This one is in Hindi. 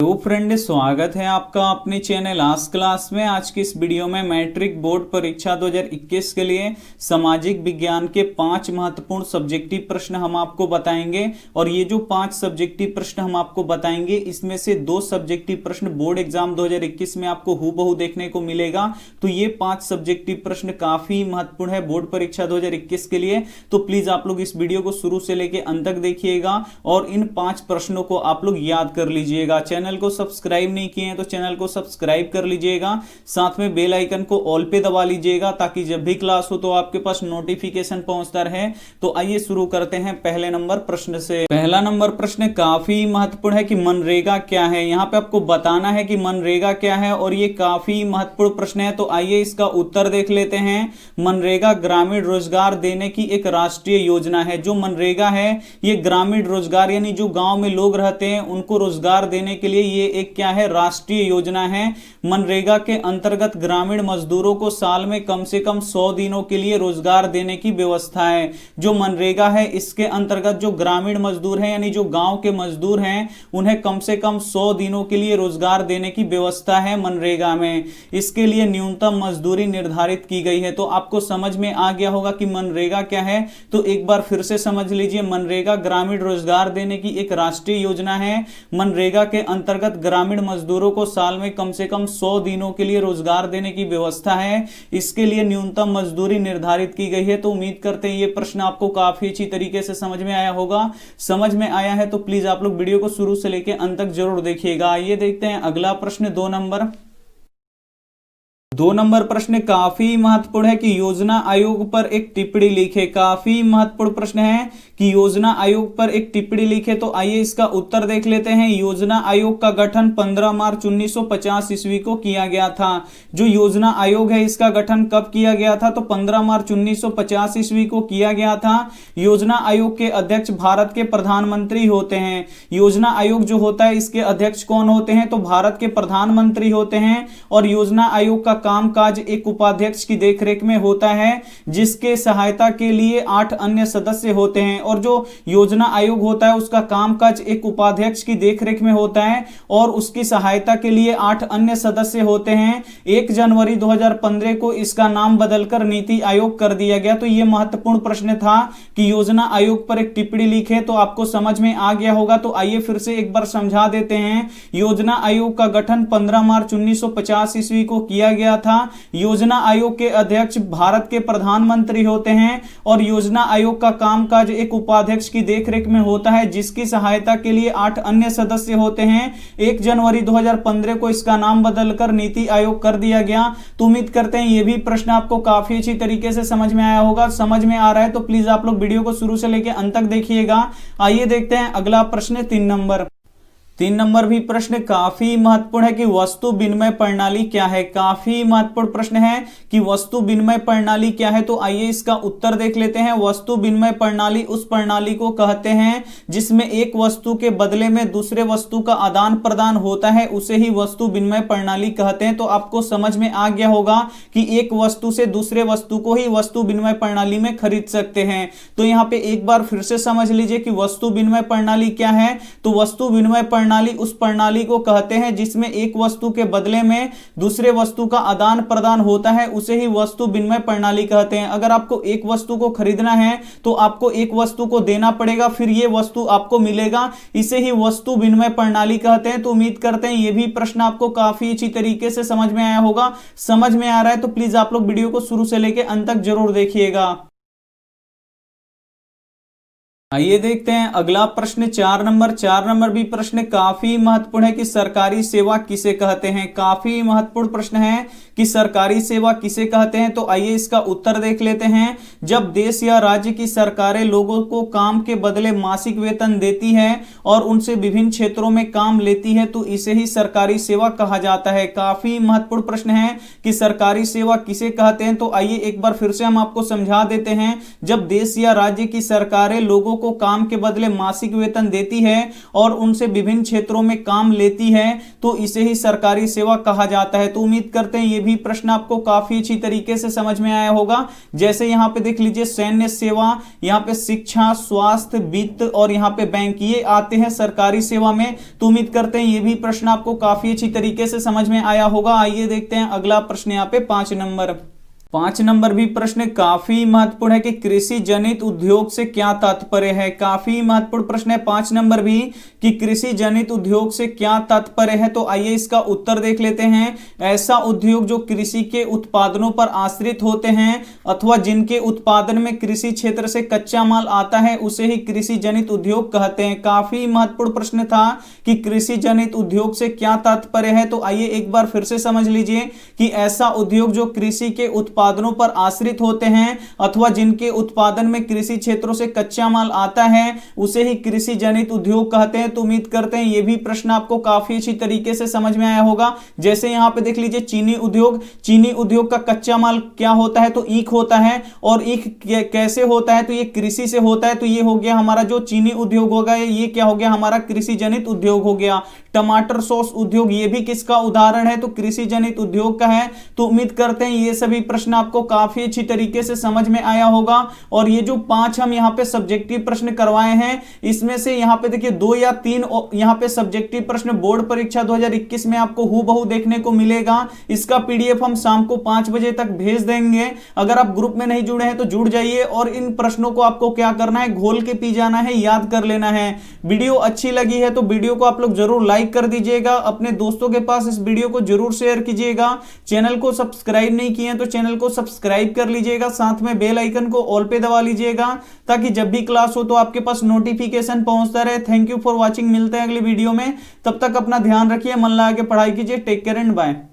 तो फ्रेंड, स्वागत है आपका अपने चैनल आज क्लास में। आज की इस वीडियो में मैट्रिक बोर्ड परीक्षा 2021 के लिए सामाजिक विज्ञान के 5 महत्वपूर्ण सब्जेक्टिव प्रश्न हम आपको बताएंगे। और ये जो 5 सब्जेक्टिव प्रश्न हम आपको बताएंगे, इसमें से 2 सब्जेक्टिव प्रश्न बोर्ड एग्जाम 2021 में आपको हूबहू देखने को मिलेगा। तो ये 5 सब्जेक्टिव प्रश्न काफी महत्वपूर्ण है बोर्ड परीक्षा 2021 के लिए। तो प्लीज आप लोग इस वीडियो को शुरू से लेकर अंत तक देखिएगा और इन 5 प्रश्नों को आप लोग याद कर लीजिएगा। चैनल को सब्सक्राइब नहीं किए हैं तो चैनल को सब्सक्राइब कर लीजिएगा, साथ में बेल आइकन को ऑल पे दबा लीजिएगा ताकि जब भी क्लास हो तो आपके पास नोटिफिकेशन पहुंचता रहे। तो आइए शुरू करते हैं पहले नंबर प्रश्न से। पहला नंबर प्रश्न काफी महत्वपूर्ण है कि मनरेगा क्या है। यहाँ पे आपको बताना है कि मनरेगा क्या है और ये काफी महत्वपूर्ण प्रश्न है। तो आइए इसका उत्तर देख लेते हैं। मनरेगा ग्रामीण रोजगार देने की एक राष्ट्रीय योजना है। जो मनरेगा है ये ग्रामीण रोजगार यानी जो गांव में लोग रहते हैं उनको रोजगार देने के लिए ये एक क्या है, राष्ट्रीय योजना है। मनरेगा के अंतर्गत ग्रामीण मजदूरों को साल में कम से कम 100 दिनों के लिए रोजगार देने की व्यवस्था है। जो मनरेगा है इसके अंतर्गत जो ग्रामीण मजदूर हैं यानी जो गांव के मजदूर हैं उन्हें कम से कम 100 दिनों के लिए रोजगार देने की व्यवस्था है मनरेगा में। इसके लिए न्यूनतम मजदूरी निर्धारित की गई है। तो आपको समझ में आ गया होगा कि मनरेगा क्या है। तो एक बार फिर से समझ लीजिए, मनरेगा ग्रामीण रोजगार देने की एक राष्ट्रीय योजना है। मनरेगा के अंतर्गत ग्रामीण मजदूरों को साल में कम से कम 100 दिनों के लिए रोजगार देने की व्यवस्था है। इसके लिए न्यूनतम मजदूरी निर्धारित की गई है। तो उम्मीद करते हैं ये प्रश्न आपको काफी अच्छी तरीके से समझ में आया होगा। समझ में आया है तो प्लीज आप लोग वीडियो को शुरू से लेकर अंत तक जरूर देखिएगा। आइए देखते हैं अगला प्रश्न 2 नंबर प्रश्न काफी महत्वपूर्ण है कि योजना आयोग पर एक टिप्पणी लिखे। काफी महत्वपूर्ण प्रश्न है कि योजना आयोग पर एक टिप्पणी लिखे। तो आइए इसका उत्तर देख लेते हैं। योजना आयोग का गठन 15 मार्च 1950 ईस्वी को किया गया था। जो योजना आयोग है इसका गठन कब किया गया था? तो 15 मार्च 1950 ईस्वी को किया गया था। योजना आयोग के अध्यक्ष भारत के प्रधानमंत्री होते हैं। योजना आयोग जो होता है इसके अध्यक्ष कौन होते हैं? तो भारत के प्रधानमंत्री होते हैं। और योजना आयोग का कामकाज एक उपाध्यक्ष की देखरेख में होता है जिसके सहायता के लिए 8 अन्य सदस्य होते हैं। और जो योजना आयोग होता है उसका कामकाज एक उपाध्यक्ष की देखरेख में होता है और उसकी सहायता के लिए 8 अन्य सदस्य होते हैं। 1 जनवरी 2015 को इसका नाम बदलकर नीति आयोग कर दिया गया। तो यह महत्वपूर्ण प्रश्न था कि योजना आयोग पर एक टिप्पणी लिखे। तो आपको समझ में आ गया होगा। तो आइए फिर से एक बार समझा देते हैं। योजना आयोग का गठन 15 मार्च 1950 ईस्वी को किया गया था। योजना आयोग के अध्यक्ष भारत के प्रधानमंत्री होते हैं और योजना आयोग का कामकाज एक उपाध्यक्ष की देखरेख में होता है जिसकी सहायता के लिए 8 अन्य सदस्य होते हैं। 1 जनवरी 2015 को इसका नाम बदलकर नीति आयोग कर दिया गया। तो उम्मीद करते हैं ये भी प्रश्न आपको काफी अच्छी तरीके से समझ में आया होगा। समझ में आ रहा है तो प्लीज आप लोग वीडियो को शुरू से लेकर अंत तक देखिएगा। आइए देखते हैं अगला प्रश्न 3 नंबर भी प्रश्न काफी महत्वपूर्ण है कि वस्तु विनिमय प्रणाली क्या है। काफी महत्वपूर्ण प्रश्न है कि वस्तु विनिमय प्रणाली क्या है। तो आइए इसका उत्तर देख लेते हैं। वस्तु विनिमय प्रणाली उस प्रणाली को कहते हैं जिसमें एक वस्तु के बदले में दूसरे वस्तु का आदान प्रदान होता है, उसे ही वस्तु विनिमय प्रणाली कहते हैं। तो आपको समझ में आ गया होगा कि एक वस्तु से दूसरे वस्तु को ही वस्तु विनिमय प्रणाली में खरीद सकते हैं। तो यहां पे एक बार फिर से समझ लीजिए कि वस्तु विनिमय प्रणाली क्या है। तो वस्तु विनिमय प्रणाली उस प्रणाली को कहते हैं जिसमें एक वस्तु के बदले में दूसरे वस्तु का आदान प्रदान होता है, उसे ही वस्तु विनिमय प्रणाली कहते हैं। अगर आपको एक वस्तु को खरीदना है तो आपको एक वस्तु को देना पड़ेगा, फिर यह वस्तु आपको मिलेगा, इसे ही वस्तु विनिमय प्रणाली कहते हैं। तो उम्मीद करते हैं यह भी प्रश्न आपको काफी अच्छी तरीके से समझ में आया होगा। समझ में आ रहा है तो प्लीज आप लोग वीडियो को शुरू से लेकर अंत तक जरूर देखिएगा। आइए देखते हैं अगला प्रश्न 4 नंबर भी प्रश्न काफी महत्वपूर्ण है कि सरकारी सेवा किसे कहते हैं। काफी महत्वपूर्ण प्रश्न है कि सरकारी सेवा किसे कहते हैं। तो आइए इसका उत्तर देख लेते हैं। जब देश या राज्य की सरकारें लोगों को काम के बदले मासिक वेतन देती है और उनसे विभिन्न क्षेत्रों में काम लेती है तो इसे ही सरकारी सेवा कहा जाता है। काफी महत्वपूर्ण प्रश्न है कि सरकारी सेवा किसे कहते हैं। तो आइए एक बार फिर से हम आपको समझा देते हैं। जब देश या राज्य की सरकारें लोगों को काम के बदले मासिक वेतन देती है और उनसे विभिन्न क्षेत्रों में काम लेती है तो इसे ही सरकारी सेवा कहा जाता है। तो उम्मीद करते हैं ये भी प्रश्न आपको काफी अच्छी तरीके से समझ में आया होगा। जैसे यहां पे देख लीजिए सैन्य सेवा, यहां पे शिक्षा, स्वास्थ्य, वित्त और यहां पे बैंक, ये आते हैं सरकारी सेवा में। तो उम्मीद करते हैं ये भी प्रश्न आपको काफी अच्छी तरीके से समझ में आया होगा। आइए देखते हैं अगला प्रश्न यहां पे 5 नंबर। 5 नंबर भी प्रश्न काफी महत्वपूर्ण है कि कृषि जनित उद्योग से क्या तात्पर्य है। काफी महत्वपूर्ण प्रश्न है 5 नंबर भी कि कृषि जनित उद्योग से क्या तात्पर्य है। तो आइए इसका उत्तर देख लेते हैं। ऐसा उद्योग जो कृषि के उत्पादनों पर आश्रित होते हैं अथवा जिनके उत्पादन में कृषि क्षेत्र से कच्चा माल आता है उसे ही कृषि जनित उद्योग कहते हैं। काफी महत्वपूर्ण प्रश्न था कि कृषि जनित उद्योग से क्या तात्पर्य है। तो आइए एक बार फिर से समझ लीजिए कि ऐसा उद्योग जो कृषि के उत्पादनों पर आश्रित होते हैं अथवा जिनके उत्पादन में कृषि क्षेत्रों से कच्चा माल आता है उसे ही कृषि जनित उद्योग कहते हैं। तो उम्मीद करते हैं ये भी प्रश्न आपको काफी अच्छी तरीके से समझ में आया होगा। जैसे यहां पे देख लीजिए चीनी उद्योग, चीनी उद्योग का कच्चा माल क्या होता है तो ईख होता है और ईख कैसे होता है तो ये कृषि से होता है। तो ये हो गया हमारा जो चीनी उद्योग होगा, ये क्या हो गया हमारा कृषि जनित उद्योग हो गया। टमाटर सॉस उद्योग ये भी किसका उदाहरण है तो कृषि जनित उद्योग का है। तो उम्मीद करते हैं ये सभी प्रश्न आपको काफी अच्छी तरीके से समझ में आया होगा। और ये जो 5 हम यहाँ पे सब्जेक्टिव प्रश्न करवाए हैं इसमें से यहाँ पे देखिए 2 या 3 यहाँ पे सब्जेक्टिव प्रश्न बोर्ड परीक्षा 2021 में आपको हूबहू देखने को मिलेगा। इसका पीडीएफ हम शाम को 5 बजे तक भेज देंगे। अगर आप ग्रुप में नहीं जुड़े हैं तो जुड़ जाइए और इन प्रश्नों को आपको क्या करना है, घोल के पी जाना है, याद कर लेना है। वीडियो अच्छी लगी है तो वीडियो को आप लोग जरूर लाइक कर दीजिएगा, अपने दोस्तों के पास इस वीडियो को जरूर शेयर कीजिएगा। चैनल को सब्सक्राइब नहीं किए तो चैनल को सब्सक्राइब कर लीजिएगा, साथ में बेल आइकन को ऑल पे दबा लीजिएगा ताकि जब भी क्लास हो तो आपके पास नोटिफिकेशन पहुंचता रहे। थैंक यू फॉर वॉचिंग, मिलते हैं अगली वीडियो में। तब तक अपना ध्यान रखिए, मन लगा के पढ़ाई कीजिए। Take care and bye.